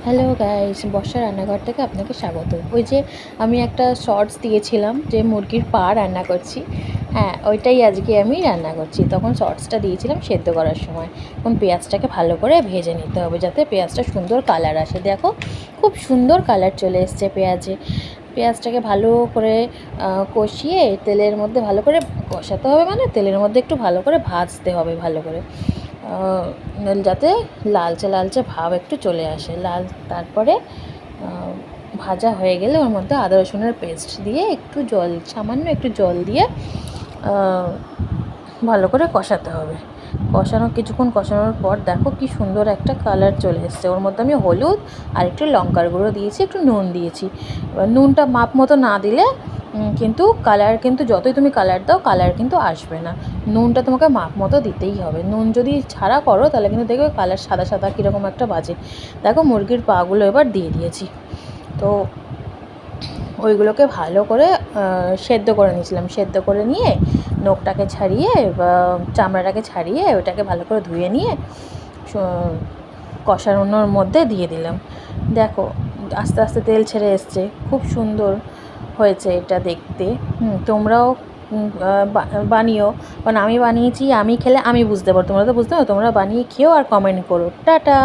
Hello guys, বর্ষা রান্নাঘর থেকে আপনাকে স্বাগত। ওই যে আমি একটা শর্টস দিয়েছিলাম যে মুরগির পা রান্না করছি, হ্যাঁ ওইটাই আজকে আমি রান্না করছি। তখন শর্টসটা দিয়েছিলাম সেদ্ধ করার সময়। এখন পেঁয়াজটাকে ভালো করে ভেজে নিতে হবে যাতে পেঁয়াজটা সুন্দর কালার আসে। দেখো খুব সুন্দর কালার চলে এসছে পেঁয়াজে। পেঁয়াজটাকে ভালো করে কষিয়ে তেলের মধ্যে ভালো করে কষাতে হবে, মানে তেলের মধ্যে একটু ভালো করে ভাজতে হবে ভালো করে, যাতে লালচে লালচে ভাব একটু চলে আসে লাল। তারপরে ভাজা হয়ে গেলে ওর মধ্যে আদা রসুনের পেস্ট দিয়ে একটু জল, সামান্য একটু জল দিয়ে ভালো করে কষাতে হবে। কিছুক্ষণ কষানোর পর দেখো কি সুন্দর একটা কালার চলে এসছে। ওর মধ্যে আমি হলুদ আর একটু লঙ্কার গুঁড়ো দিয়েছি, একটু নুন দিয়েছি। এবার নুনটা মাপ মতো না দিলে কিন্তু কালার, কিন্তু যতই তুমি কালার দাও কালার কিন্তু আসবে না। নুনটা তোমাকে মাপ মতো দিতেই হবে। নুন যদি ছাড়া করো তাহলে কিন্তু দেখবে কালার সাদা সাদা কীরকম একটা বাজে। দেখো মুরগির পাগুলো এবার দিয়ে দিয়েছি, তো ওইগুলোকে ভালো করে সেদ্ধ করে নিয়েছিলাম। সেদ্ধ করে নিয়ে নোকটাকে ছাড়িয়ে বা চামড়াটাকে ছাড়িয়ে ওটাকে ভালো করে ধুয়ে নিয়ে কষানোর মধ্যে দিয়ে দিলাম। দেখো আস্তে আস্তে তেল ছেড়ে এসছে, খুব সুন্দর হয়েছে এটা দেখতে। তোমরাও বানিও, কারণ আমি বানিয়েছি, আমি খেলে আমি বুঝতে পারো, তোমরা তো বুঝতে পারো। তোমরা বানিয়ে খেও আর কমেন্ট করো। টাটা।